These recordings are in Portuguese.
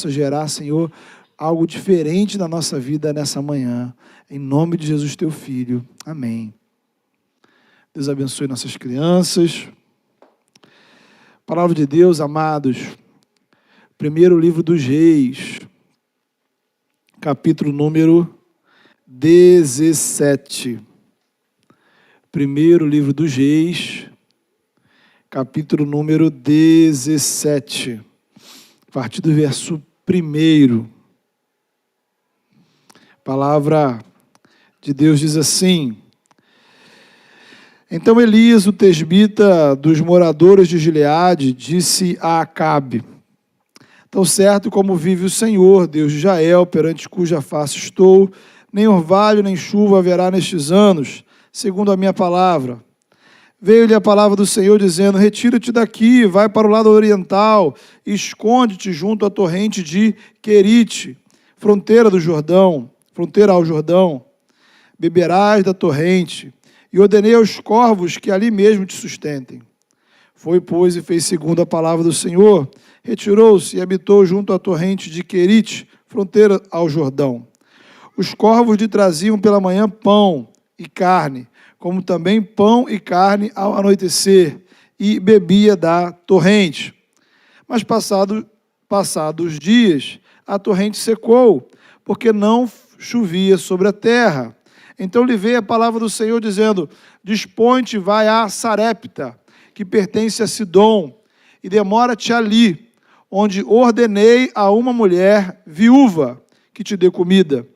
gerar, Senhor, algo diferente na nossa vida nessa manhã. Em nome de Jesus, teu Filho. Amém. Deus abençoe nossas crianças. Palavra de Deus, amados. Primeiro livro dos Reis, capítulo número 17. Primeiro livro dos Reis, capítulo número 17. A partir do verso 1. A palavra de Deus diz assim: Então Elias, o tesbita dos moradores de Gileade, disse a Acabe: Tão certo como vive o Senhor, Deus de Israel, perante cuja face estou, nem orvalho nem chuva haverá nestes anos, segundo a minha palavra. Veio-lhe a palavra do Senhor, dizendo: Retira-te daqui, vai para o lado oriental, e esconde-te junto à torrente de Querite, fronteira ao Jordão. Beberás da torrente, e ordenei aos corvos que ali mesmo te sustentem. Foi, pois, e fez segundo a palavra do Senhor, retirou-se e habitou junto à torrente de Querite, fronteira ao Jordão. Os corvos lhe traziam pela manhã pão e carne, como também pão e carne ao anoitecer, e bebia da torrente. Mas passados os dias, a torrente secou, porque não chovia sobre a terra. Então lhe veio a palavra do Senhor, dizendo: Dispõe-te, vai a Sarepta, que pertence a Sidom, e demora-te ali, onde ordenei a uma mulher viúva que te dê comida.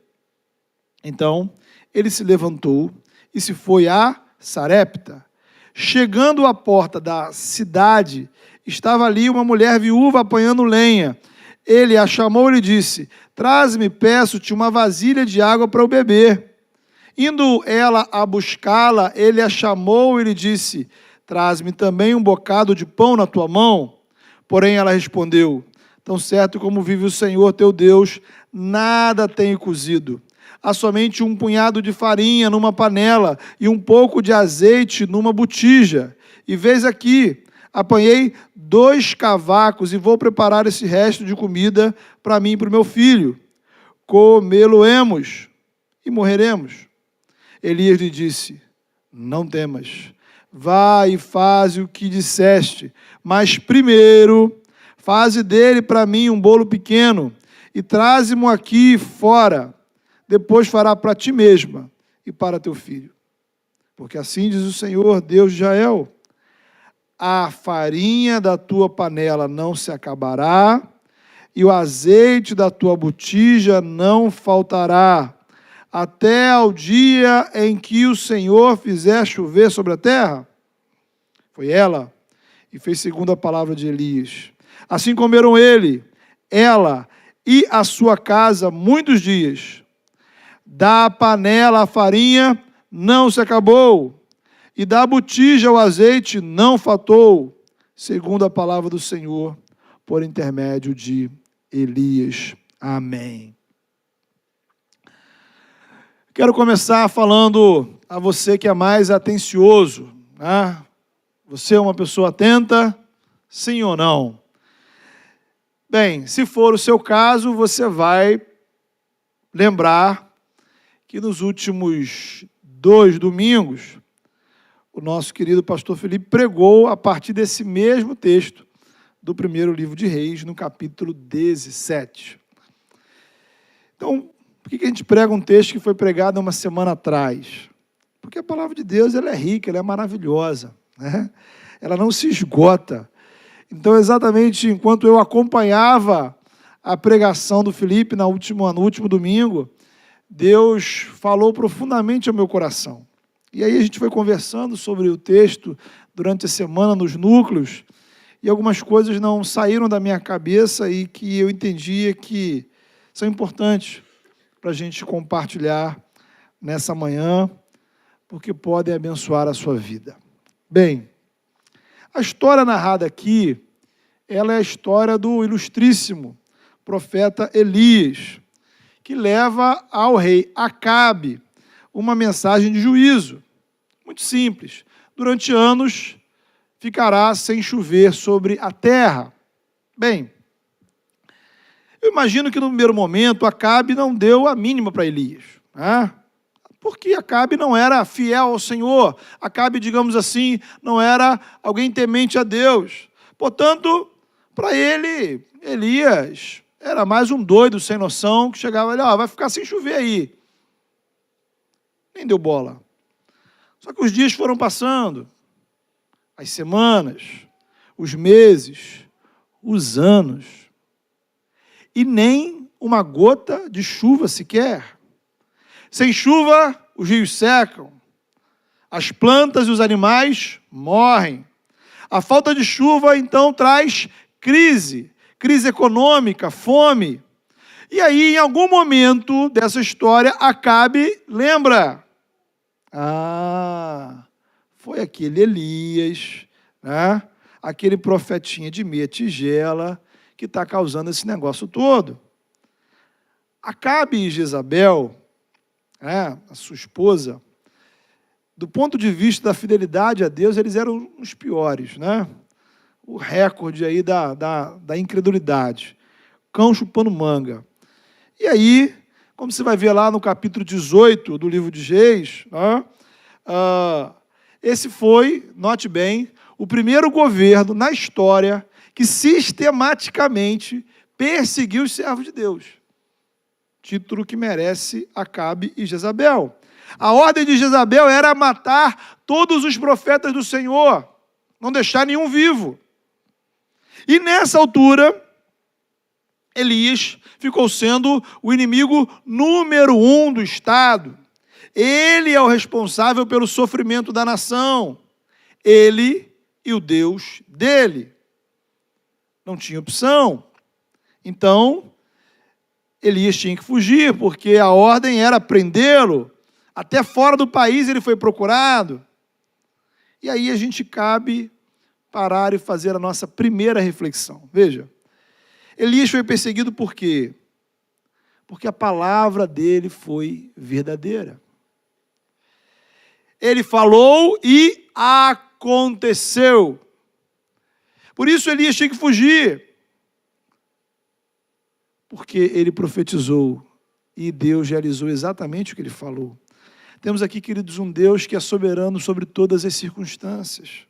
Então ele se levantou e se foi a Sarepta. Chegando à porta da cidade, estava ali uma mulher viúva apanhando lenha. Ele a chamou e lhe disse: Traze-me, peço-te, uma vasilha de água para eu beber. Indo ela a buscá-la, ele a chamou e lhe disse: Traze-me também um bocado de pão na tua mão. Porém ela respondeu: Tão certo como vive o Senhor teu Deus, nada tenho cozido. Há somente um punhado de farinha numa panela e um pouco de azeite numa botija. E vês aqui, apanhei 2 cavacos e vou preparar esse resto de comida para mim e para o meu filho. Comê-lo-emos e morreremos. Elias lhe disse: Não temas, vá e faze o que disseste, mas primeiro faze dele para mim um bolo pequeno e traze-mo aqui fora. Depois fará para ti mesma e para teu filho. Porque assim diz o Senhor, Deus de Israel: a farinha da tua panela não se acabará, e o azeite da tua botija não faltará, até ao dia em que o Senhor fizer chover sobre a terra. Foi ela, e fez segundo a palavra de Elias. Assim comeram ele, ela e a sua casa muitos dias. Da panela a farinha não se acabou, e da botija o azeite não faltou, segundo a palavra do Senhor, por intermédio de Elias. Amém. Quero começar falando a você que é mais atencioso, né? Você é uma pessoa atenta, sim ou não? Bem, se for o seu caso, você vai lembrar que nos últimos 2 domingos, o nosso querido pastor Felipe pregou a partir desse mesmo texto do primeiro livro de Reis, no capítulo 17. Então, por que a gente prega um texto que foi pregado uma semana atrás? Porque a palavra de Deus ela é rica, ela é maravilhosa, né? Ela não se esgota. Então, exatamente enquanto eu acompanhava a pregação do Felipe no último domingo, Deus falou profundamente ao meu coração. E aí a gente foi conversando sobre o texto durante a semana nos núcleos, e algumas coisas não saíram da minha cabeça e que eu entendia que são importantes para a gente compartilhar nessa manhã, porque podem abençoar a sua vida. Bem, a história narrada aqui, ela é a história do ilustríssimo profeta Elias, que leva ao rei Acabe uma mensagem de juízo. Muito simples. Durante anos ficará sem chover sobre a terra. Bem, Eu imagino que no primeiro momento Acabe não deu a mínima para Elias, né? Porque Acabe não era fiel ao Senhor. Acabe, digamos assim, não era alguém temente a Deus. Portanto, para ele, Elias era mais um doido sem noção que chegava ali, vai ficar sem chover aí. Nem deu bola. Só que os dias foram passando, as semanas, os meses, os anos, e nem uma gota de chuva sequer. Sem chuva, os rios secam, as plantas e os animais morrem. A falta de chuva, então, traz crise econômica, fome. E aí, em algum momento dessa história, Acabe lembra. Foi aquele Elias, né? Aquele profetinha de meia tigela que está causando esse negócio todo. Acabe e Jezabel, a sua esposa, do ponto de vista da fidelidade a Deus, eles eram os piores, né? O recorde aí da incredulidade. Cão chupando manga. E aí, como você vai ver lá no capítulo 18 do livro de Reis, esse foi, note bem, o primeiro governo na história que sistematicamente perseguiu os servos de Deus. Título que merece Acabe e Jezabel. A ordem de Jezabel era matar todos os profetas do Senhor, não deixar nenhum vivo. E nessa altura, Elias ficou sendo o inimigo número 1 do Estado. Ele é o responsável pelo sofrimento da nação. Ele e o Deus dele. Não tinha opção. Então, Elias tinha que fugir, porque a ordem era prendê-lo. Até fora do país ele foi procurado. E aí a gente cabe parar e fazer a nossa primeira reflexão. Veja, Elias foi perseguido por quê? Porque a palavra dele foi verdadeira. Ele falou e aconteceu. Por isso Elias tinha que fugir. Porque ele profetizou e Deus realizou exatamente o que ele falou. Temos aqui, queridos, um Deus que é soberano sobre todas as circunstâncias,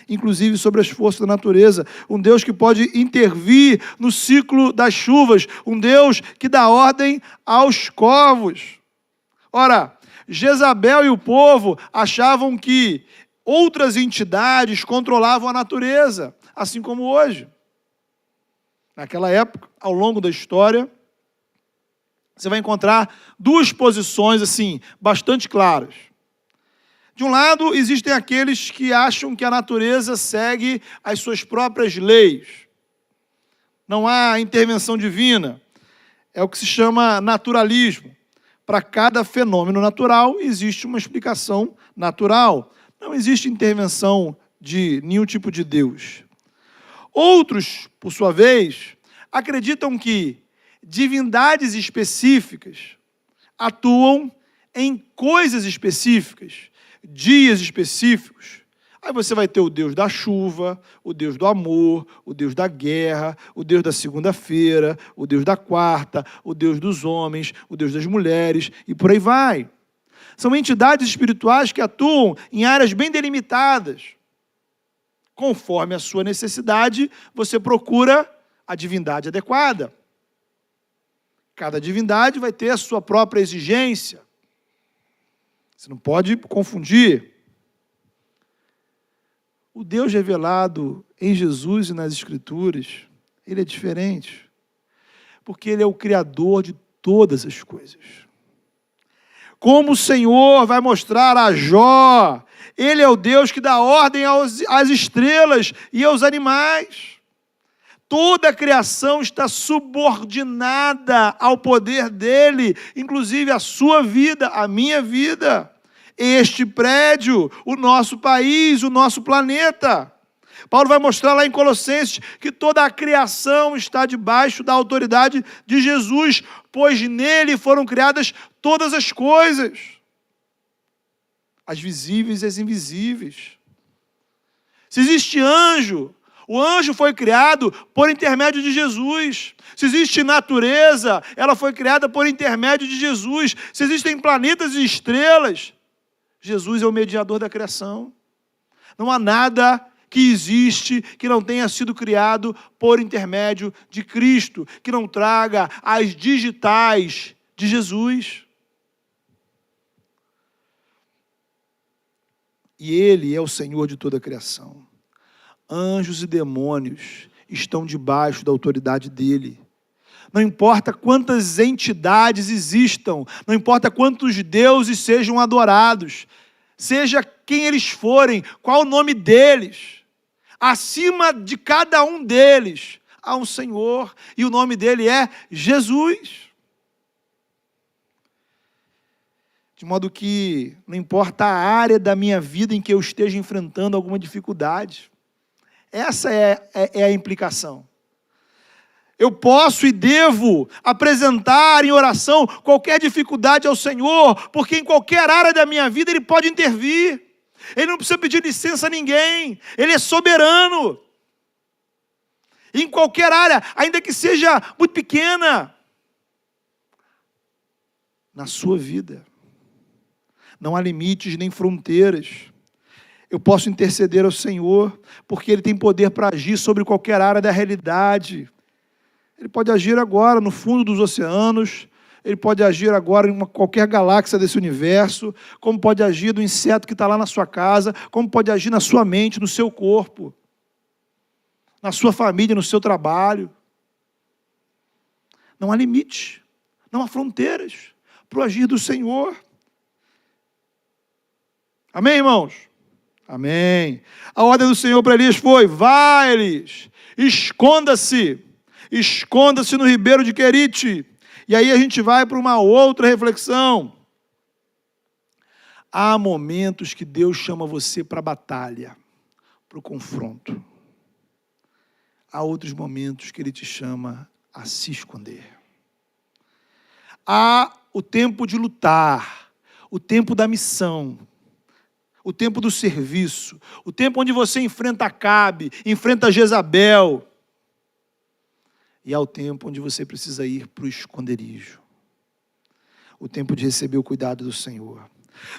inclusive sobre as forças da natureza, um Deus que pode intervir no ciclo das chuvas, um Deus que dá ordem aos corvos. Ora, Jezabel e o povo achavam que outras entidades controlavam a natureza, assim como hoje. Naquela época, ao longo da história, você vai encontrar duas posições assim, bastante claras. De um lado, existem aqueles que acham que a natureza segue as suas próprias leis. Não há intervenção divina. É o que se chama naturalismo. Para cada fenômeno natural, existe uma explicação natural. Não existe intervenção de nenhum tipo de Deus. Outros, por sua vez, acreditam que divindades específicas atuam em coisas específicas, dias específicos. Aí você vai ter o Deus da chuva, o Deus do amor, o Deus da guerra, o Deus da segunda-feira, o Deus da quarta, o Deus dos homens, o Deus das mulheres, e por aí vai. São entidades espirituais que atuam em áreas bem delimitadas. Conforme a sua necessidade, você procura a divindade adequada. Cada divindade vai ter a sua própria exigência. Você não pode confundir. O Deus revelado em Jesus e nas Escrituras, ele é diferente. Porque ele é o Criador de todas as coisas. Como o Senhor vai mostrar a Jó, ele é o Deus que dá ordem às estrelas e aos animais. Toda a criação está subordinada ao poder dele, inclusive a sua vida, a minha vida, este prédio, o nosso país, o nosso planeta. Paulo vai mostrar lá em Colossenses que toda a criação está debaixo da autoridade de Jesus, pois nele foram criadas todas as coisas, as visíveis e as invisíveis. Se existe anjo O anjo foi criado por intermédio de Jesus. Se existe natureza, ela foi criada por intermédio de Jesus. Se existem planetas e estrelas, Jesus é o mediador da criação. Não há nada que existe que não tenha sido criado por intermédio de Cristo, que não traga as digitais de Jesus. E Ele é o Senhor de toda a criação. Anjos e demônios estão debaixo da autoridade dEle. Não importa quantas entidades existam, não importa quantos deuses sejam adorados, seja quem eles forem, qual o nome deles, acima de cada um deles há um Senhor, e o nome dele é Jesus. De modo que não importa a área da minha vida em que eu esteja enfrentando alguma dificuldade, essa é a implicação. Eu posso e devo apresentar em oração qualquer dificuldade ao Senhor, porque em qualquer área da minha vida Ele pode intervir. Ele não precisa pedir licença a ninguém, Ele é soberano. Em qualquer área, ainda que seja muito pequena, na sua vida. Não há limites nem fronteiras. Eu posso interceder ao Senhor, porque Ele tem poder para agir sobre qualquer área da realidade. Ele pode agir agora no fundo dos oceanos, Ele pode agir agora em qualquer galáxia desse universo, como pode agir do inseto que está lá na sua casa, como pode agir na sua mente, no seu corpo, na sua família, no seu trabalho. Não há limite, não há fronteiras para o agir do Senhor. Amém, irmãos? Amém. A ordem do Senhor para Elias foi: vai, Elias, esconda-se no ribeiro de Querite. E aí a gente vai para uma outra reflexão. Há momentos que Deus chama você para a batalha, para o confronto. Há outros momentos que Ele te chama a se esconder. Há o tempo de lutar, o tempo da missão, o tempo do serviço, o tempo onde você enfrenta Acabe, enfrenta Jezabel. E há o tempo onde você precisa ir para o esconderijo. O tempo de receber o cuidado do Senhor.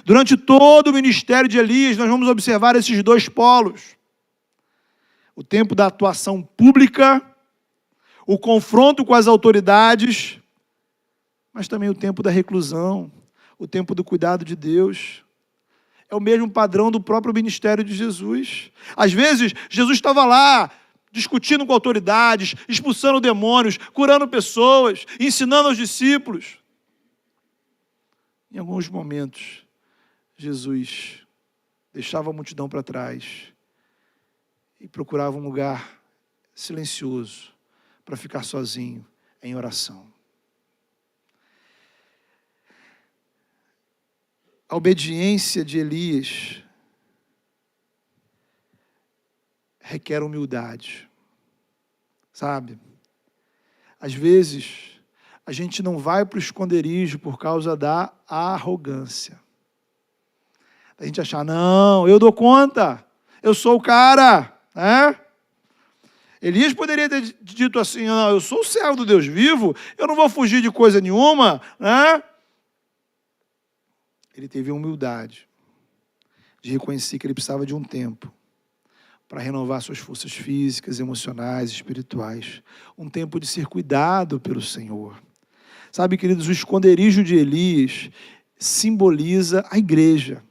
Durante todo o ministério de Elias, nós vamos observar esses dois polos. O tempo da atuação pública, o confronto com as autoridades, mas também o tempo da reclusão, o tempo do cuidado de Deus. É o mesmo padrão do próprio ministério de Jesus. Às vezes, Jesus estava lá, discutindo com autoridades, expulsando demônios, curando pessoas, ensinando aos discípulos. Em alguns momentos, Jesus deixava a multidão para trás e procurava um lugar silencioso para ficar sozinho em oração. A obediência de Elias requer humildade, sabe? Às vezes, a gente não vai para o esconderijo por causa da arrogância. A gente achar, não, eu dou conta, eu sou o cara, né? Elias poderia ter dito assim, não, eu sou o servo do Deus vivo, eu não vou fugir de coisa nenhuma, né? Ele teve a humildade de reconhecer que ele precisava de um tempo para renovar suas forças físicas, emocionais, espirituais. Um tempo de ser cuidado pelo Senhor. Sabe, queridos, o esconderijo de Elias simboliza a igreja.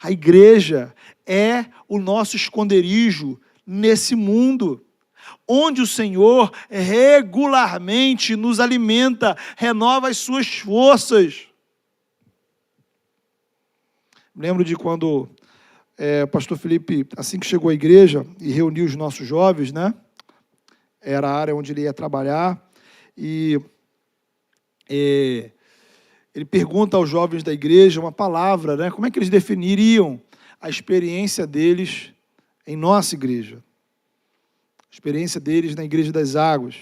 A igreja é o nosso esconderijo nesse mundo, onde o Senhor regularmente nos alimenta, renova as suas forças. Lembro de quando o pastor Felipe, assim que chegou à igreja e reuniu os nossos jovens, né? Era a área onde ele ia trabalhar, e ele pergunta aos jovens da igreja uma palavra, né? Como é que eles definiriam a experiência deles em nossa igreja? A experiência deles na Igreja das Águas.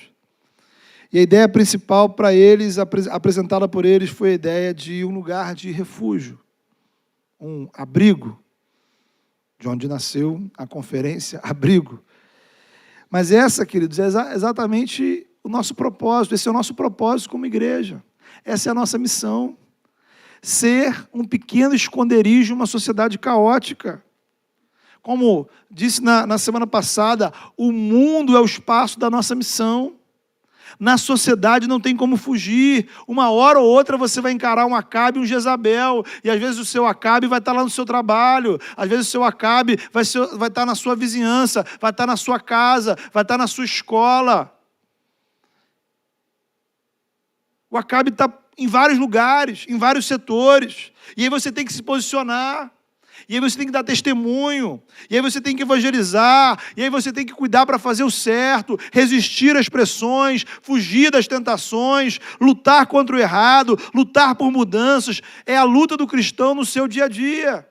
E a ideia principal para eles, apresentada por eles, foi a ideia de um lugar de refúgio, um abrigo, de onde nasceu a conferência Abrigo. Mas essa, queridos, é exatamente o nosso propósito, esse é o nosso propósito como igreja. Essa é a nossa missão. Ser um pequeno esconderijo em uma sociedade caótica. Como disse na semana passada, o mundo é o espaço da nossa missão. Na sociedade não tem como fugir. Uma hora ou outra você vai encarar um Acabe e um Jezabel. E às vezes o seu Acabe vai estar lá no seu trabalho. Às vezes o seu Acabe vai estar na sua vizinhança, vai estar na sua casa, vai estar na sua escola. O Acabe está em vários lugares, em vários setores. E aí você tem que se posicionar. E aí você tem que dar testemunho. E aí você tem que evangelizar. E aí você tem que cuidar para fazer o certo, resistir às pressões, fugir das tentações, lutar contra o errado, lutar por mudanças. É a luta do cristão no seu dia a dia.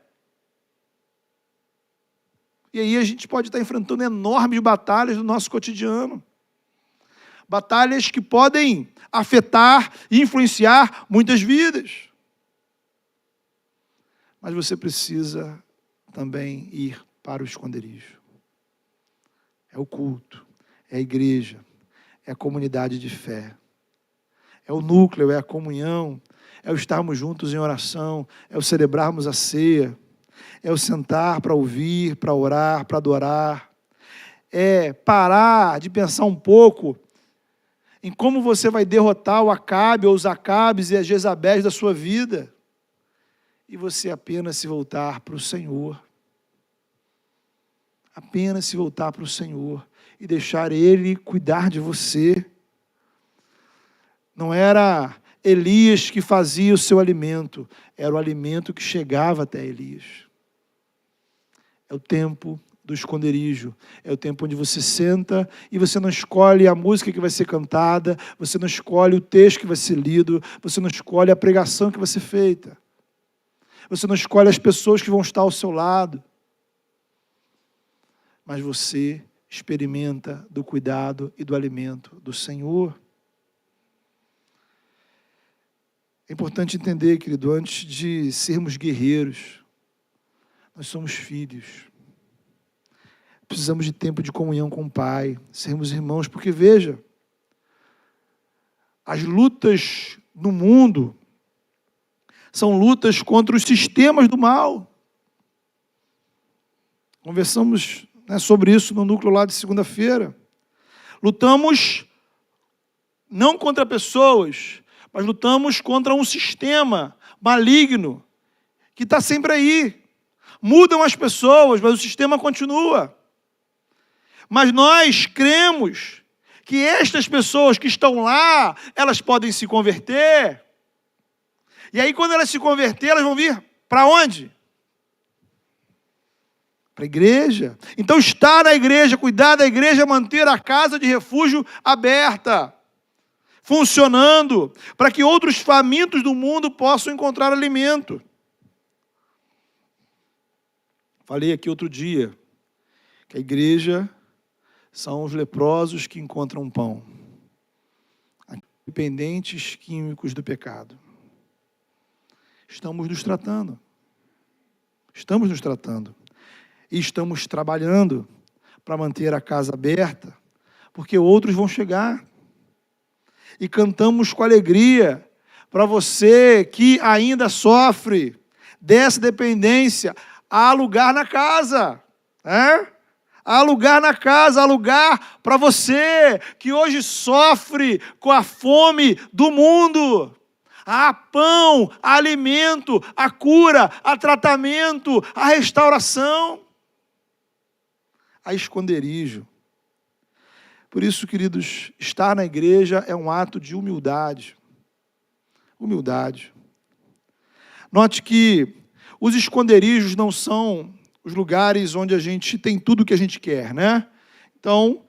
E aí a gente pode estar enfrentando enormes batalhas no nosso cotidiano. Batalhas que podem afetar e influenciar muitas vidas. Mas você precisa também ir para o esconderijo. É o culto, é a igreja, é a comunidade de fé. É o núcleo, é a comunhão, é o estarmos juntos em oração, é o celebrarmos a ceia, é o sentar para ouvir, para orar, para adorar. É parar de pensar um pouco em como você vai derrotar o Acabe ou os Acabes e as Jezabéis da sua vida. E você apenas se voltar para o Senhor. Apenas se voltar para o Senhor e deixar Ele cuidar de você. Não era Elias que fazia o seu alimento, era o alimento que chegava até Elias. É o tempo do esconderijo, é o tempo onde você senta e você não escolhe a música que vai ser cantada, você não escolhe o texto que vai ser lido, você não escolhe a pregação que vai ser feita, você não escolhe as pessoas que vão estar ao seu lado, mas você experimenta do cuidado e do alimento do Senhor. É importante entender, querido, antes de sermos guerreiros, nós somos filhos. Precisamos de tempo de comunhão com o Pai, sermos irmãos, porque veja, as lutas no mundo são lutas contra os sistemas do mal. Conversamos, sobre isso no núcleo lá de segunda-feira. Lutamos não contra pessoas, mas lutamos contra um sistema maligno que está sempre aí. Mudam as pessoas, mas o sistema continua. Mas nós cremos que estas pessoas que estão lá, elas podem se converter. E aí, quando elas se converter, elas vão vir para onde? Para a igreja. Então, estar na igreja, cuidar da igreja, manter a casa de refúgio aberta, funcionando, para que outros famintos do mundo possam encontrar alimento. Falei aqui outro dia que a igreja são os leprosos que encontram pão, dependentes químicos do pecado. Estamos nos tratando. Estamos nos tratando. E estamos trabalhando para manter a casa aberta, porque outros vão chegar. E cantamos com alegria para você que ainda sofre dessa dependência. Há lugar na casa. Há lugar na casa, há lugar para você que hoje sofre com a fome do mundo. Há pão, há alimento, há cura, há tratamento, há restauração, há esconderijo. Por isso, queridos, estar na igreja é um ato de humildade. Humildade. Note que os esconderijos não são os lugares onde a gente tem tudo o que a gente quer, né? Então,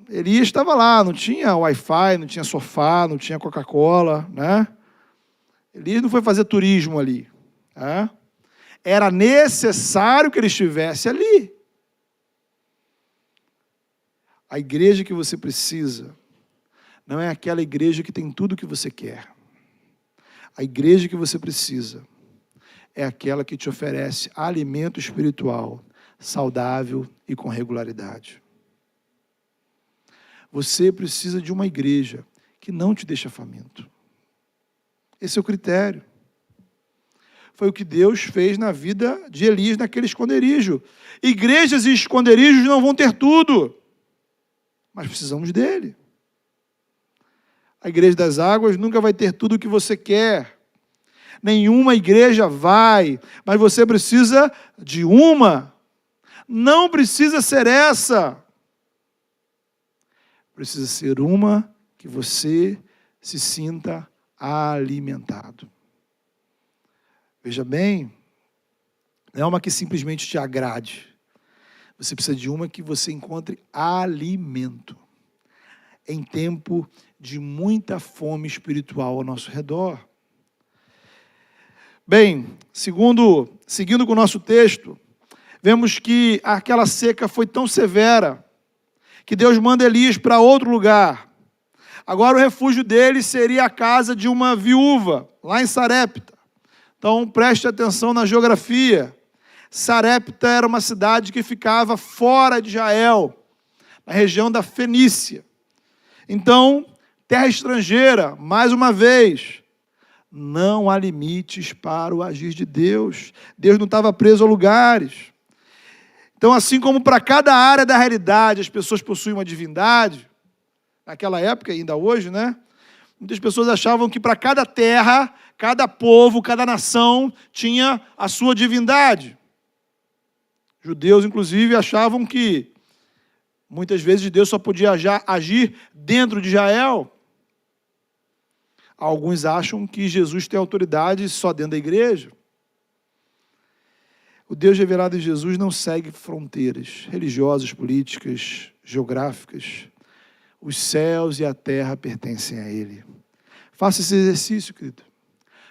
Elias estava lá, não tinha Wi-Fi, não tinha sofá, não tinha Coca-Cola, né? Elias não foi fazer turismo ali. Né? Era necessário que ele estivesse ali. A igreja que você precisa não é aquela igreja que tem tudo o que você quer. A igreja que você precisa é aquela que te oferece alimento espiritual, saudável e com regularidade. Você precisa de uma igreja que não te deixa faminto. Esse é o critério. Foi o que Deus fez na vida de Elias naquele esconderijo. Igrejas e esconderijos não vão ter tudo, mas precisamos dele. A igreja das águas nunca vai ter tudo o que você quer. Nenhuma igreja vai, mas você precisa de uma. Não precisa ser essa. Precisa ser uma que você se sinta alimentado. Veja bem, não é uma que simplesmente te agrade. Você precisa de uma que você encontre alimento. Em tempo de muita fome espiritual ao nosso redor. Bem, seguindo com o nosso texto, vemos que aquela seca foi tão severa que Deus manda Elias para outro lugar. Agora o refúgio dele seria a casa de uma viúva, lá em Sarepta. Então preste atenção na geografia. Sarepta era uma cidade que ficava fora de Israel, na região da Fenícia. Então, terra estrangeira, mais uma vez, não há limites para o agir de Deus. Deus não estava preso a lugares. Então, assim como para cada área da realidade as pessoas possuem uma divindade, naquela época, ainda hoje, né? Muitas pessoas achavam que para cada terra, cada povo, cada nação tinha a sua divindade. Judeus, inclusive, achavam que muitas vezes Deus só podia agir dentro de Israel. Alguns acham que Jesus tem autoridade só dentro da igreja. O Deus revelado em Jesus não segue fronteiras religiosas, políticas, geográficas. Os céus e a terra pertencem a Ele. Faça esse exercício, querido.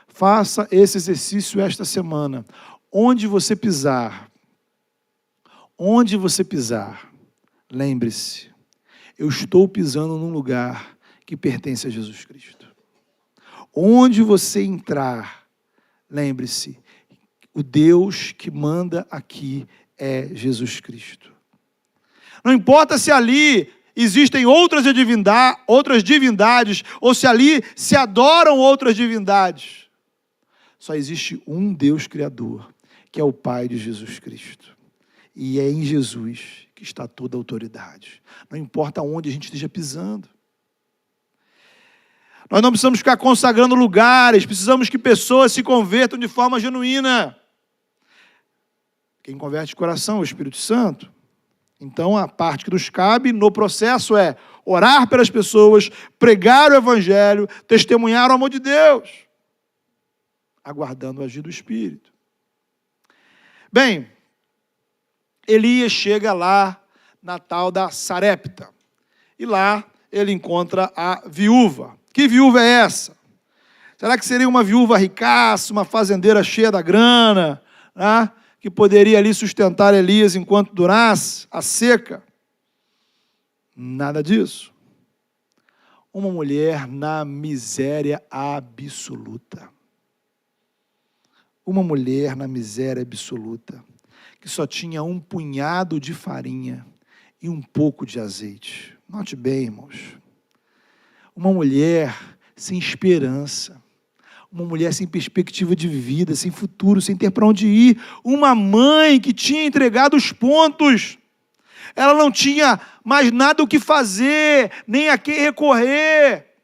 Faça esse exercício esta semana. Onde você pisar, lembre-se, eu estou pisando num lugar que pertence a Jesus Cristo. Onde você entrar, lembre-se, o Deus que manda aqui é Jesus Cristo. Não importa se ali existem outras divindades, ou se ali se adoram outras divindades. Só existe um Deus Criador, que é o Pai de Jesus Cristo. E é em Jesus que está toda a autoridade. Não importa onde a gente esteja pisando. Nós não precisamos ficar consagrando lugares, precisamos que pessoas se convertam de forma genuína. Quem converte de coração é o Espírito Santo. Então, a parte que nos cabe no processo é orar pelas pessoas, pregar o Evangelho, testemunhar o amor de Deus, aguardando o agir do Espírito. Bem, Elias chega lá na tal da Sarepta. E lá ele encontra a viúva. Que viúva é essa? Será que seria uma viúva ricaça, uma fazendeira cheia da grana, né? Que poderia ali sustentar Elias enquanto durasse a seca? Nada disso. Uma mulher na miséria absoluta. Uma mulher na miséria absoluta, que só tinha um punhado de farinha e um pouco de azeite. Note bem, irmãos. Uma mulher sem esperança. Uma mulher sem perspectiva de vida, sem futuro, sem ter para onde ir. Uma mãe que tinha entregado os pontos. Ela não tinha mais nada o que fazer, nem a quem recorrer,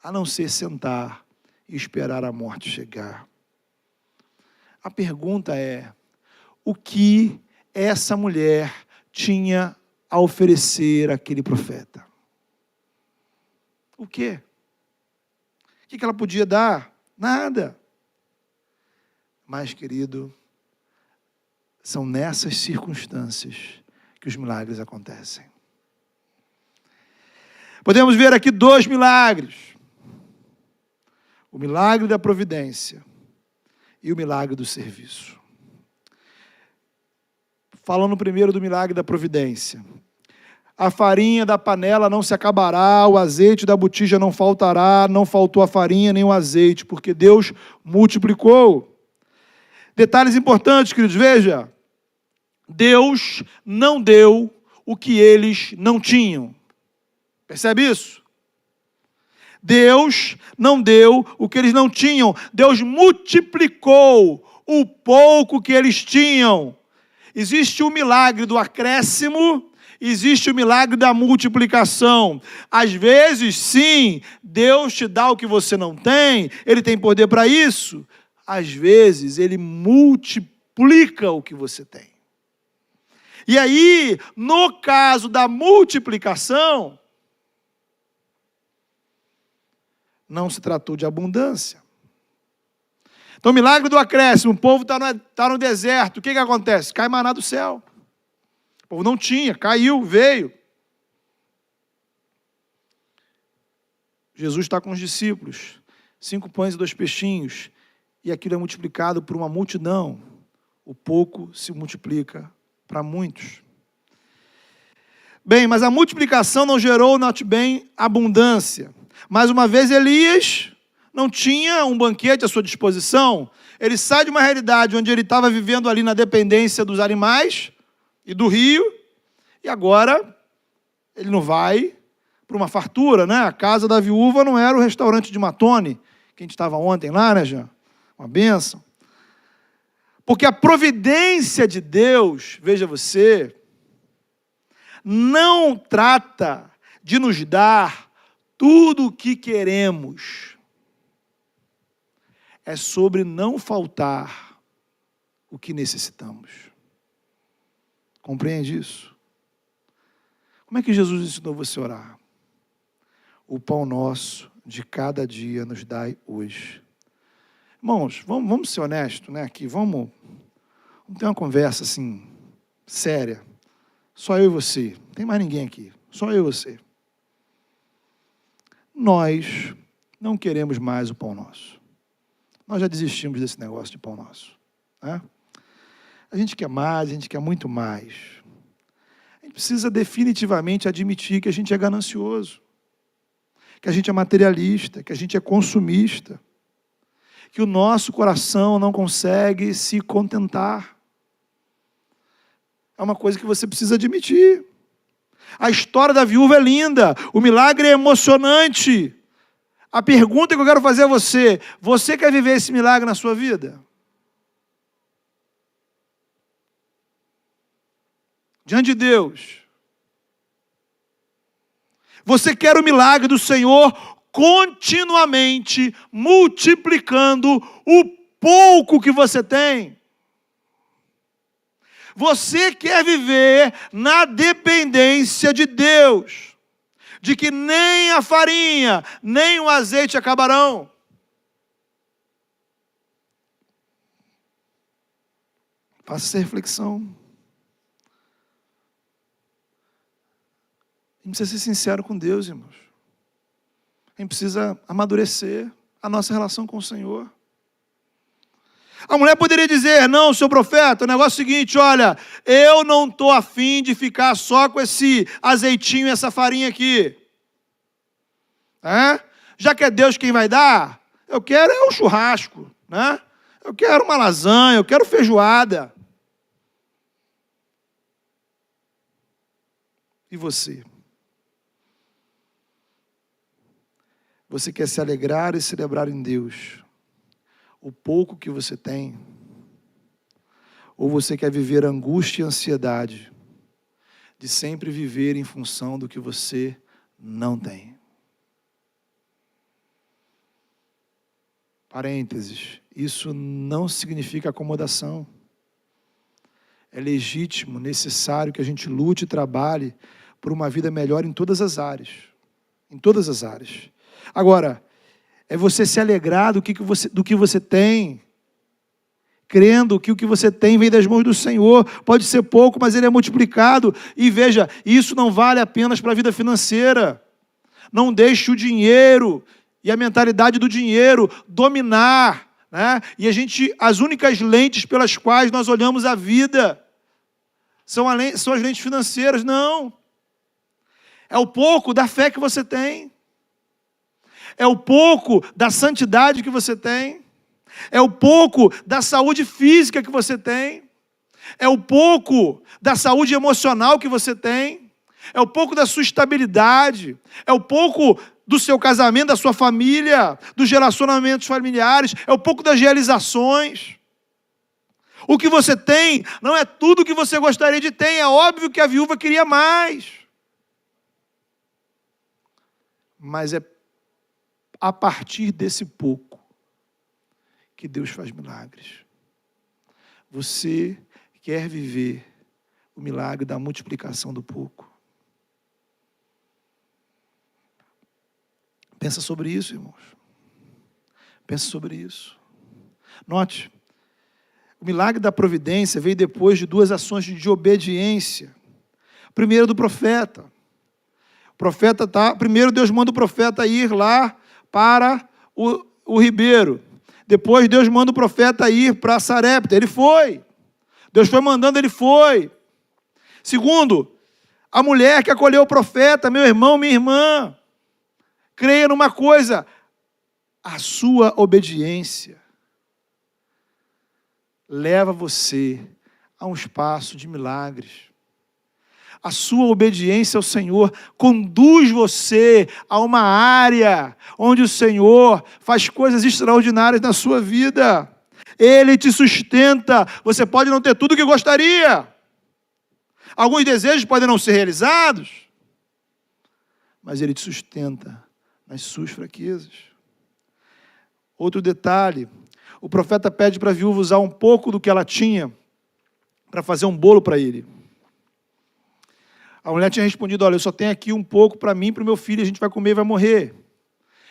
a não ser sentar e esperar a morte chegar. A pergunta é, o que essa mulher tinha a oferecer àquele profeta? O quê? O que ela podia dar? Nada. Mas, querido, são nessas circunstâncias que os milagres acontecem. Podemos ver aqui 2 milagres. O milagre da providência e o milagre do serviço. Falando primeiro do milagre da providência. a farinha da panela não se acabará, o azeite da botija não faltará, não faltou a farinha nem o azeite, porque Deus multiplicou. Detalhes importantes, queridos, veja, Deus não deu o que eles não tinham. Percebe isso? Deus não deu o que eles não tinham. Deus multiplicou o pouco que eles tinham. Existe o milagre do acréscimo, existe o milagre da multiplicação. Às vezes, sim, Deus te dá o que você não tem, Ele tem poder para isso. Às vezes, Ele multiplica o que você tem. E aí, no caso da multiplicação, não se tratou de abundância. Então, o milagre do acréscimo, o povo está no deserto, o que acontece? Cai maná do céu. O povo não tinha, caiu, veio. Jesus está com os discípulos, 5 pães e 2 peixinhos, e aquilo é multiplicado por uma multidão. O pouco se multiplica para muitos. Bem, mas a multiplicação não gerou, note bem, abundância. Mais uma vez, Elias não tinha um banquete à sua disposição. Ele sai de uma realidade onde ele estava vivendo ali na dependência dos animais e do rio, e agora ele não vai para uma fartura, né? A casa da viúva não era o restaurante de Matone, que a gente estava ontem lá, né, Jean? Uma bênção. Porque a providência de Deus, veja você, não trata de nos dar tudo o que queremos. É sobre não faltar o que necessitamos. Compreende isso? Como é que Jesus ensinou você a orar? O pão nosso de cada dia nos dai hoje. Irmãos, vamos ser honestos, né? Aqui, vamos ter uma conversa assim, séria. Só eu e você. Não tem mais ninguém aqui. Só eu e você. Nós não queremos mais o pão nosso. Nós já desistimos desse negócio de pão nosso. Né? A gente quer mais, a gente quer muito mais. A gente precisa definitivamente admitir que a gente é ganancioso, que a gente é materialista, que a gente é consumista, que o nosso coração não consegue se contentar. É uma coisa que você precisa admitir. A história da viúva é linda, o milagre é emocionante. A pergunta que eu quero fazer a você: você quer viver esse milagre na sua vida? Diante de Deus. Você quer o milagre do Senhor continuamente multiplicando o pouco que você tem? Você quer viver na dependência de Deus, de que nem a farinha, nem o azeite acabarão? Faça essa reflexão. A gente precisa ser sincero com Deus, irmãos. A gente precisa amadurecer a nossa relação com o Senhor. A mulher poderia dizer: não, seu profeta, o negócio é o seguinte, olha, eu não estou afim de ficar só com esse azeitinho e essa farinha aqui. Já que é Deus quem vai dar, eu quero um churrasco, né? Eu quero uma lasanha, eu quero feijoada. E você? Você quer se alegrar e celebrar em Deus o pouco que você tem? Ou você quer viver angústia e ansiedade de sempre viver em função do que você não tem? Parênteses, isso não significa acomodação. É legítimo, necessário que a gente lute e trabalhe por uma vida melhor em todas as áreas. Em todas as áreas. Agora, é você se alegrar do que você tem, crendo que o que você tem vem das mãos do Senhor. Pode ser pouco, mas ele é multiplicado. E veja, isso não vale apenas para a vida financeira. Não deixe o dinheiro e a mentalidade do dinheiro dominar, né? E as únicas lentes pelas quais nós olhamos a vida são as lentes financeiras. Não. É o pouco da fé que você tem. É o pouco da santidade que você tem. É o pouco da saúde física que você tem. É o pouco da saúde emocional que você tem. É o pouco da sua estabilidade. É o pouco do seu casamento, da sua família, dos relacionamentos familiares. É o pouco das realizações. O que você tem não é tudo o que você gostaria de ter. É óbvio que a viúva queria mais. Mas é a partir desse pouco que Deus faz milagres. Você quer viver o milagre da multiplicação do pouco? Pensa sobre isso, irmãos. Pensa sobre isso. Note, o milagre da providência veio depois de duas ações de obediência. Primeiro do profeta. Primeiro Deus manda o profeta ir lá para o ribeiro. Depois Deus manda o profeta ir para Sarepta. Ele foi. Deus foi mandando, ele foi. Segundo, a mulher que acolheu o profeta, meu irmão, minha irmã, creia numa coisa, a sua obediência leva você a um espaço de milagres. A sua obediência ao Senhor conduz você a uma área onde o Senhor faz coisas extraordinárias na sua vida. Ele te sustenta. Você pode não ter tudo o que gostaria. Alguns desejos podem não ser realizados, mas Ele te sustenta nas suas fraquezas. Outro detalhe, o profeta pede para a viúva usar um pouco do que ela tinha para fazer um bolo para ele. A mulher tinha respondido, olha, eu só tenho aqui um pouco para mim e para o meu filho, a gente vai comer e vai morrer.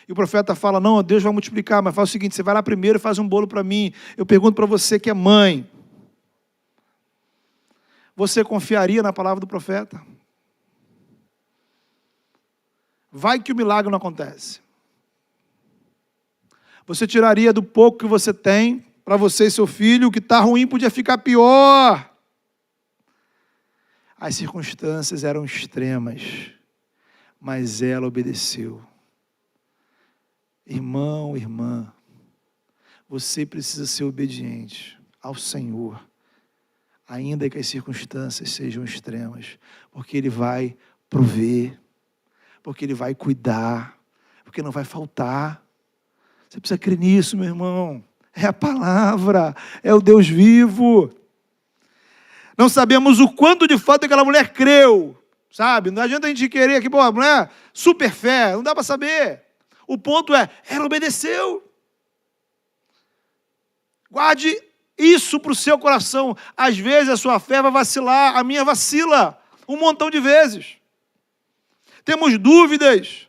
E o profeta fala, não, Deus vai multiplicar, mas faz o seguinte, você vai lá primeiro e faz um bolo para mim. Eu pergunto para você que é mãe, você confiaria na palavra do profeta? Vai que o milagre não acontece. Você tiraria do pouco que você tem para você e seu filho, o que está ruim podia ficar pior. As circunstâncias eram extremas, mas ela obedeceu. Irmão, irmã, você precisa ser obediente ao Senhor, ainda que as circunstâncias sejam extremas, porque Ele vai prover, porque Ele vai cuidar, porque não vai faltar. Você precisa crer nisso, meu irmão. É a palavra, é o Deus vivo. Não sabemos o quanto de fato aquela mulher creu, sabe? Não adianta a gente querer aqui, pô, a mulher, super fé, não dá para saber. O ponto é, ela obedeceu. Guarde isso para o seu coração. Às vezes a sua fé vai vacilar, a minha vacila um montão de vezes. Temos dúvidas,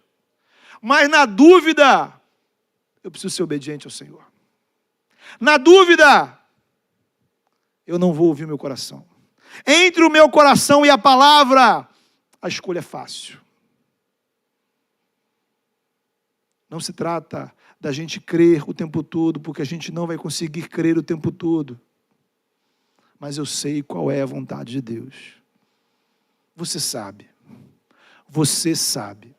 mas na dúvida, eu preciso ser obediente ao Senhor. Na dúvida, eu não vou ouvir meu coração. Entre o meu coração e a palavra, a escolha é fácil. Não se trata da gente crer o tempo todo, porque a gente não vai conseguir crer o tempo todo. Mas eu sei qual é a vontade de Deus. Você sabe. Você sabe.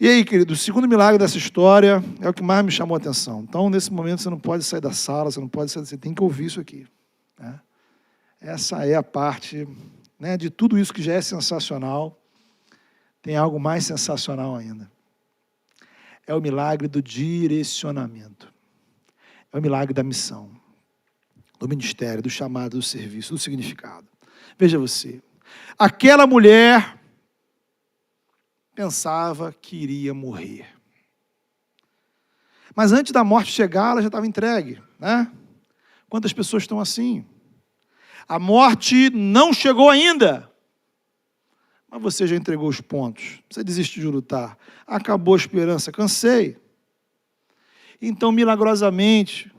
E aí, querido, o segundo milagre dessa história é o que mais me chamou a atenção. Então, nesse momento, você não pode sair da sala, você tem que ouvir isso aqui. Né? Essa é a parte, né, de tudo isso que já é sensacional, tem algo mais sensacional ainda. É o milagre do direcionamento. É o milagre da missão, do ministério, do chamado, do serviço, do significado. Veja você, aquela mulher pensava que iria morrer. Mas antes da morte chegar, ela já estava entregue, né? Quantas pessoas estão assim? A morte não chegou ainda, mas você já entregou os pontos, você desistiu de lutar, acabou a esperança, cansei. Então, milagrosamente,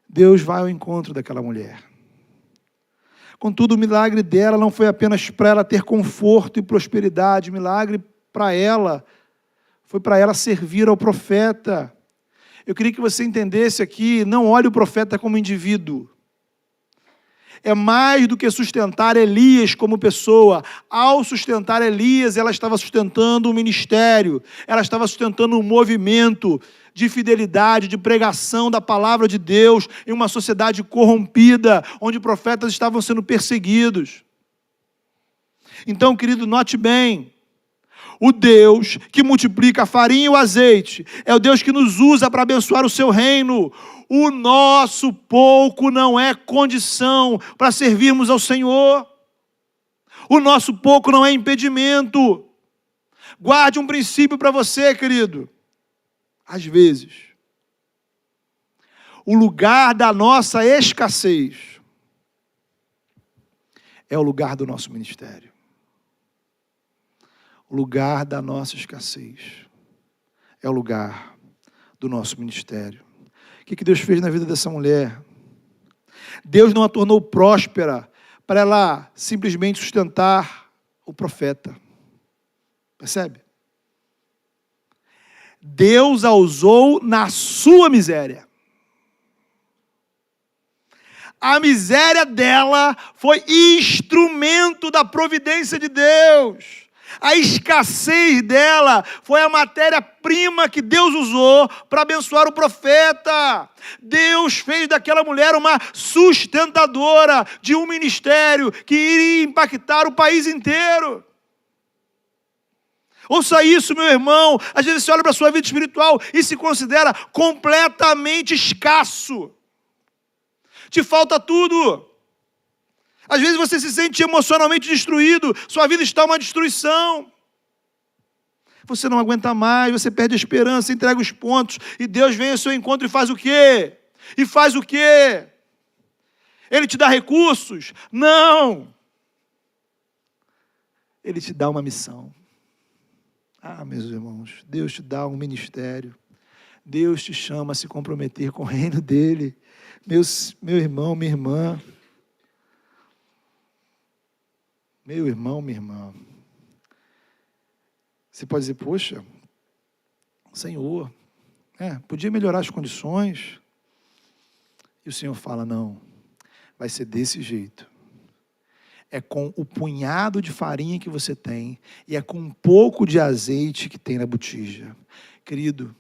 Deus vai ao encontro daquela mulher. Contudo, o milagre dela não foi apenas para ela ter conforto e prosperidade. O milagre para ela foi para ela servir ao profeta. Eu queria que você entendesse aqui, não olhe o profeta como indivíduo. é mais do que sustentar Elias como pessoa. Ao sustentar Elias, ela estava sustentando um ministério, ela estava sustentando um movimento de fidelidade, de pregação da palavra de Deus em uma sociedade corrompida, onde profetas estavam sendo perseguidos. Então, querido, note bem, o Deus que multiplica a farinha e o azeite é o Deus que nos usa para abençoar o seu reino. O nosso pouco não é condição para servirmos ao Senhor. O nosso pouco não é impedimento. Guarde um princípio para você, querido. Às vezes, o lugar da nossa escassez é o lugar do nosso ministério. O lugar da nossa escassez é o lugar do nosso ministério. O que Deus fez na vida dessa mulher? Deus não a tornou próspera para ela simplesmente sustentar o profeta. Percebe? Deus a usou na sua miséria. A miséria dela foi instrumento da providência de Deus. A escassez dela foi a matéria-prima que Deus usou para abençoar o profeta. Deus fez daquela mulher uma sustentadora de um ministério que iria impactar o país inteiro. Ouça isso, meu irmão. Às vezes você olha para a sua vida espiritual e se considera completamente escasso. Te falta tudo. Às vezes você se sente emocionalmente destruído, sua vida está uma destruição. Você não aguenta mais, você perde a esperança, entrega os pontos, e Deus vem ao seu encontro e faz o quê? E faz o quê? Ele te dá recursos? Não! Ele te dá uma missão. Ah, meus irmãos, Deus te dá um ministério. Deus te chama a se comprometer com o reino dele. Meu irmão, minha irmã. Meu irmão, minha irmã, você pode dizer, poxa, Senhor, podia melhorar as condições. E o Senhor fala, não, vai ser desse jeito. É com o punhado de farinha que você tem e é com um pouco de azeite que tem na botija. Querido,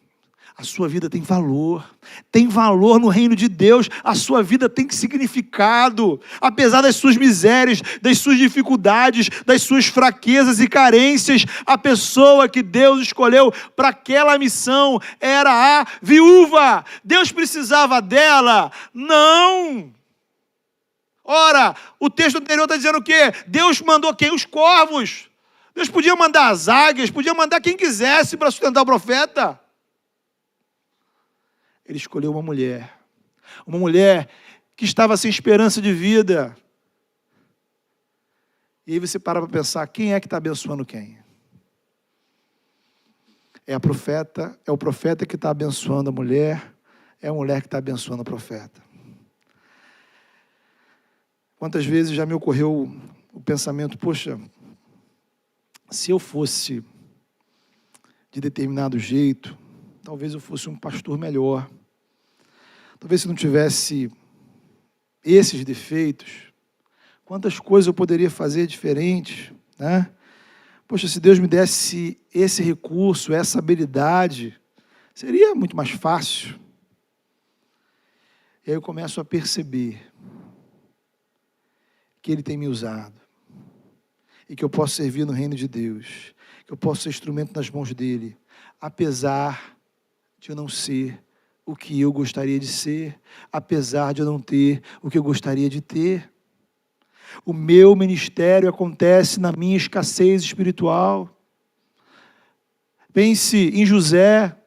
a sua vida tem valor no reino de Deus, a sua vida tem significado, apesar das suas misérias, das suas dificuldades, das suas fraquezas e carências, a pessoa que Deus escolheu para aquela missão era a viúva. Deus precisava dela? Não! Ora, o texto anterior está dizendo o quê? Deus mandou quem? Os corvos. Deus podia mandar as águias, podia mandar quem quisesse para sustentar o profeta. Ele escolheu uma mulher que estava sem esperança de vida. E aí você para pensar, quem é que está abençoando quem? É o profeta que está abençoando a mulher que está abençoando o profeta. Quantas vezes já me ocorreu o pensamento, poxa, se eu fosse de determinado jeito, talvez eu fosse um pastor melhor. Talvez se não tivesse esses defeitos, quantas coisas eu poderia fazer diferentes, né? Poxa, se Deus me desse esse recurso, essa habilidade, seria muito mais fácil. E aí eu começo a perceber que Ele tem me usado e que eu posso servir no reino de Deus, que eu posso ser instrumento nas mãos dEle, apesar de eu não ser o que eu gostaria de ser, apesar de eu não ter o que eu gostaria de ter. O meu ministério acontece na minha escassez espiritual. Pense em José.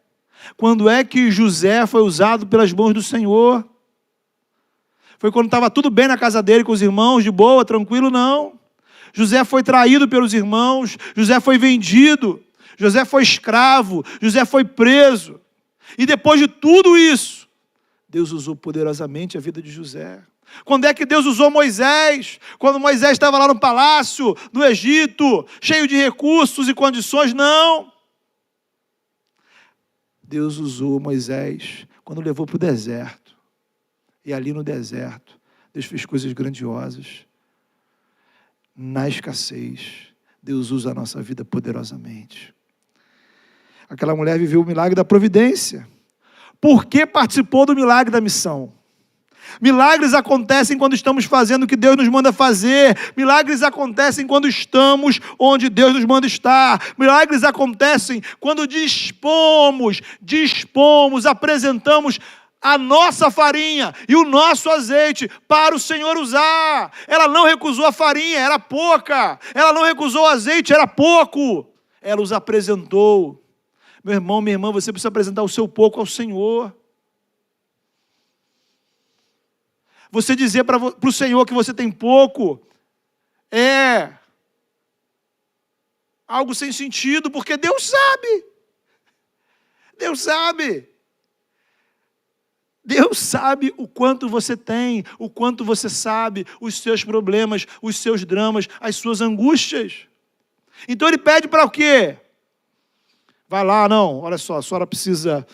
Quando é que José foi usado pelas mãos do Senhor? Foi quando estava tudo bem na casa dele com os irmãos, de boa, tranquilo? Não. José foi traído pelos irmãos, José foi vendido, José foi escravo, José foi preso. E depois de tudo isso, Deus usou poderosamente a vida de José. Quando é que Deus usou Moisés? Quando Moisés estava lá no palácio, no Egito, cheio de recursos e condições? Não. Deus usou Moisés quando levou para o deserto. E ali no deserto, Deus fez coisas grandiosas. Na escassez, Deus usa a nossa vida poderosamente. Aquela mulher viveu o milagre da providência, porque participou do milagre da missão. Milagres acontecem quando estamos fazendo o que Deus nos manda fazer. Milagres acontecem quando estamos onde Deus nos manda estar. Milagres acontecem quando dispomos, apresentamos a nossa farinha e o nosso azeite para o Senhor usar. Ela não recusou a farinha, era pouca. Ela não recusou o azeite, era pouco. Ela os apresentou. Meu irmão, minha irmã, você precisa apresentar o seu pouco ao Senhor. Você dizer para o Senhor que você tem pouco é algo sem sentido, porque Deus sabe. Deus sabe. Deus sabe o quanto você tem, o quanto você sabe, os seus problemas, os seus dramas, as suas angústias. Então Ele pede para o quê? Vai lá, não, olha só, a senhora precisa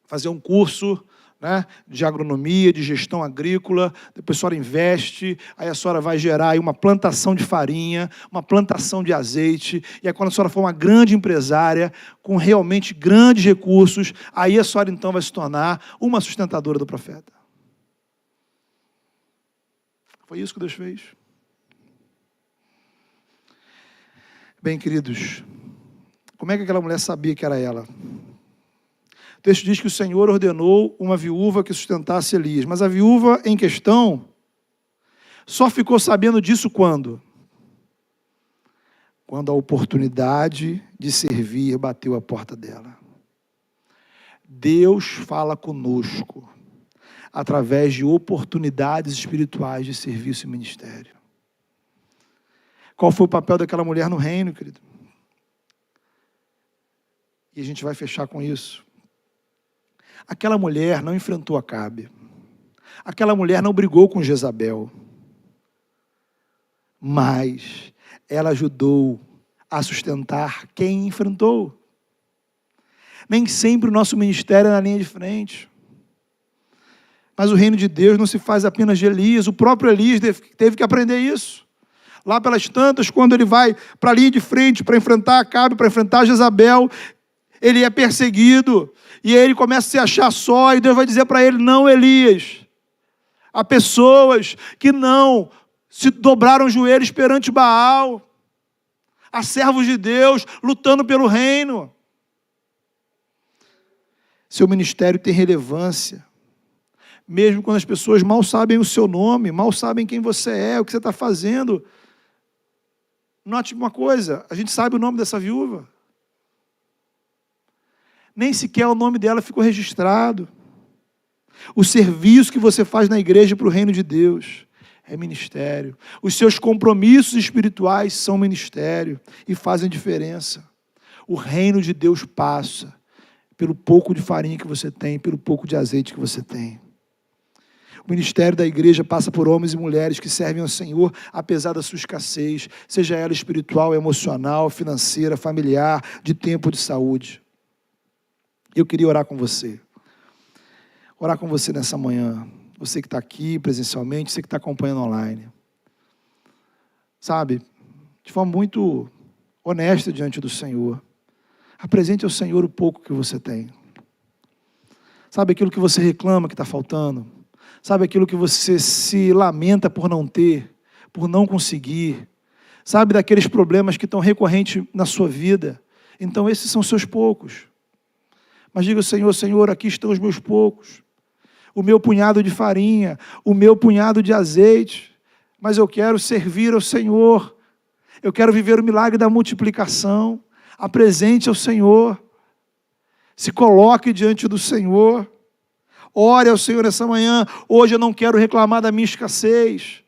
fazer um curso, né, de agronomia, de gestão agrícola, depois a senhora investe, aí a senhora vai gerar aí uma plantação de farinha, uma plantação de azeite, e aí quando a senhora for uma grande empresária, com realmente grandes recursos, aí a senhora então vai se tornar uma sustentadora do profeta. Foi isso que Deus fez. Bem, queridos, como é que aquela mulher sabia que era ela? O texto diz que o Senhor ordenou uma viúva que sustentasse Elias, mas a viúva em questão só ficou sabendo disso quando? Quando a oportunidade de servir bateu à porta dela. Deus fala conosco através de oportunidades espirituais de serviço e ministério. Qual foi o papel daquela mulher no reino, querido? E a gente vai fechar com isso. Aquela mulher não enfrentou Acabe. Aquela mulher não brigou com Jezabel. Mas ela ajudou a sustentar quem enfrentou. Nem sempre o nosso ministério é na linha de frente. Mas o reino de Deus não se faz apenas de Elias. O próprio Elias teve que aprender isso. Lá pelas tantas, quando ele vai para a linha de frente para enfrentar Acabe, para enfrentar Jezabel, ele é perseguido, e ele começa a se achar só, e Deus vai dizer para ele: não, Elias, há pessoas que não se dobraram os joelhos perante Baal, há servos de Deus lutando pelo reino. Seu ministério tem relevância, mesmo quando as pessoas mal sabem o seu nome, mal sabem quem você é, o que você está fazendo. Note uma coisa, a gente sabe o nome dessa viúva. Nem sequer o nome dela ficou registrado. O serviço que você faz na igreja para o reino de Deus é ministério. Os seus compromissos espirituais são ministério e fazem diferença. O reino de Deus passa pelo pouco de farinha que você tem, pelo pouco de azeite que você tem. O ministério da igreja passa por homens e mulheres que servem ao Senhor, apesar da sua escassez, seja ela espiritual, emocional, financeira, familiar, de tempo, de saúde. Eu queria orar com você. Orar com você nessa manhã. Você que está aqui presencialmente, você que está acompanhando online. Sabe, de forma muito honesta diante do Senhor. Apresente ao Senhor o pouco que você tem. Sabe aquilo que você reclama que está faltando? Sabe aquilo que você se lamenta por não ter, por não conseguir? Sabe daqueles problemas que estão recorrentes na sua vida? Então esses são seus poucos. Mas diga ao Senhor: Senhor, aqui estão os meus poucos, o meu punhado de farinha, o meu punhado de azeite, mas eu quero servir ao Senhor, eu quero viver o milagre da multiplicação. Apresente ao Senhor, se coloque diante do Senhor, ore ao Senhor essa manhã. Hoje eu não quero reclamar da minha escassez,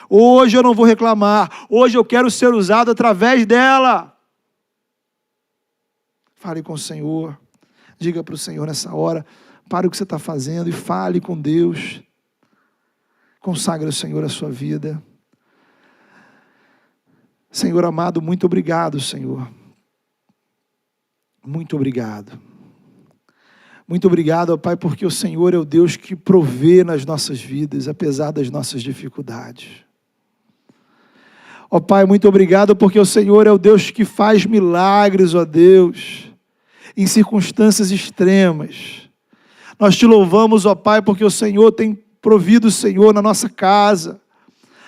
hoje eu não vou reclamar, hoje eu quero ser usado através dela. Fale com o Senhor. Diga para o Senhor nessa hora: pare o que você está fazendo e fale com Deus. Consagre ao Senhor a sua vida. Senhor amado, muito obrigado, Senhor. Muito obrigado. Muito obrigado, ó Pai, porque o Senhor é o Deus que provê nas nossas vidas, apesar das nossas dificuldades. Ó Pai, muito obrigado porque o Senhor é o Deus que faz milagres, ó Deus, em circunstâncias extremas. Nós te louvamos, ó Pai, porque o Senhor tem provido, Senhor, na nossa casa,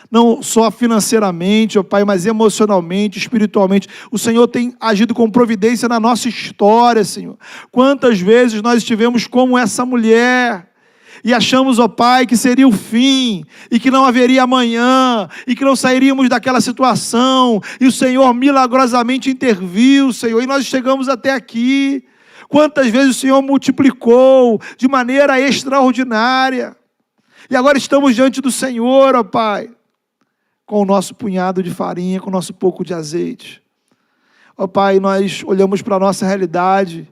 não só financeiramente, ó Pai, mas emocionalmente, espiritualmente. O Senhor tem agido com providência na nossa história, Senhor. Quantas vezes nós estivemos como essa mulher e achamos, ó Pai, que seria o fim, e que não haveria amanhã, e que não sairíamos daquela situação, e o Senhor milagrosamente interviu, Senhor, e nós chegamos até aqui. Quantas vezes o Senhor multiplicou de maneira extraordinária, e agora estamos diante do Senhor, ó Pai, com o nosso punhado de farinha, com o nosso pouco de azeite. Ó Pai, nós olhamos para a nossa realidade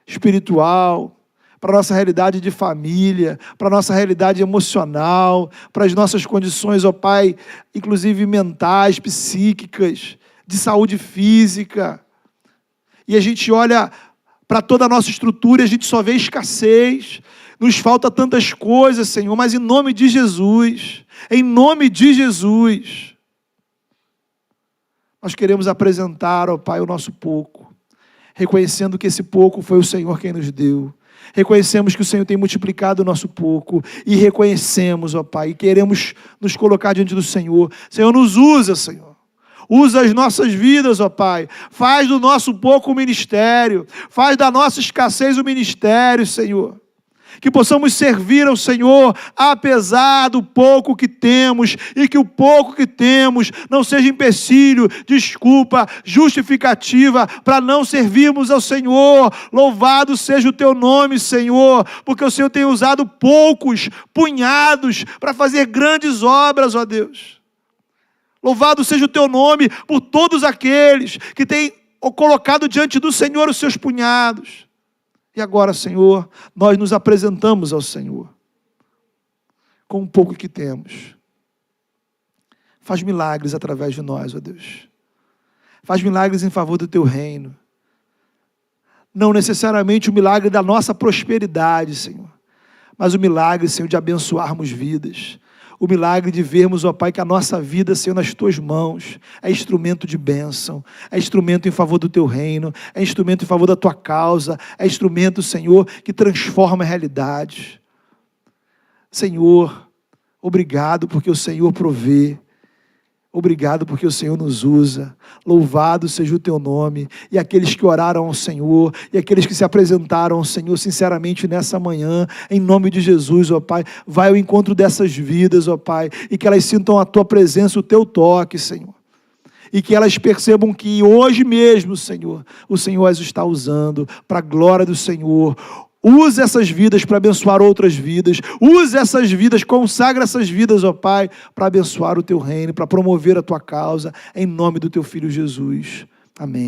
espiritual, para a nossa realidade de família, para a nossa realidade emocional, para as nossas condições, ó Pai, inclusive mentais, psíquicas, de saúde física. E a gente olha para toda a nossa estrutura e a gente só vê escassez. Nos falta tantas coisas, Senhor, mas em nome de Jesus, nós queremos apresentar, ó Pai, o nosso pouco, reconhecendo que esse pouco foi o Senhor quem nos deu. Reconhecemos que o Senhor tem multiplicado o nosso pouco e reconhecemos, ó Pai, e queremos nos colocar diante do Senhor. Senhor, nos usa, Senhor. Usa as nossas vidas, ó Pai. Faz do nosso pouco o ministério. Faz da nossa escassez o ministério, Senhor. Que possamos servir ao Senhor, apesar do pouco que temos, e que o pouco que temos não seja empecilho, desculpa, justificativa, para não servirmos ao Senhor. Louvado seja o teu nome, Senhor, porque o Senhor tem usado poucos punhados para fazer grandes obras, ó Deus. Louvado seja o teu nome por todos aqueles que têm colocado diante do Senhor os seus punhados. E agora, Senhor, nós nos apresentamos ao Senhor com o pouco que temos. Faz milagres através de nós, ó Deus. Faz milagres em favor do teu reino. Não necessariamente o milagre da nossa prosperidade, Senhor, mas o milagre, Senhor, de abençoarmos vidas. O milagre de vermos, ó Pai, que a nossa vida, Senhor, nas Tuas mãos, é instrumento de bênção, é instrumento em favor do Teu reino, é instrumento em favor da Tua causa, é instrumento, Senhor, que transforma a realidade. Senhor, obrigado porque o Senhor provê. Obrigado porque o Senhor nos usa. Louvado seja o teu nome. E aqueles que oraram ao Senhor, e aqueles que se apresentaram ao Senhor sinceramente nessa manhã, em nome de Jesus, ó Pai, vai ao encontro dessas vidas, ó Pai, e que elas sintam a tua presença, o teu toque, Senhor. E que elas percebam que hoje mesmo, Senhor, o Senhor as está usando para a glória do Senhor. Use essas vidas para abençoar outras vidas. Use essas vidas, consagra essas vidas, ó Pai, para abençoar o teu reino, para promover a tua causa, em nome do teu Filho Jesus. Amém.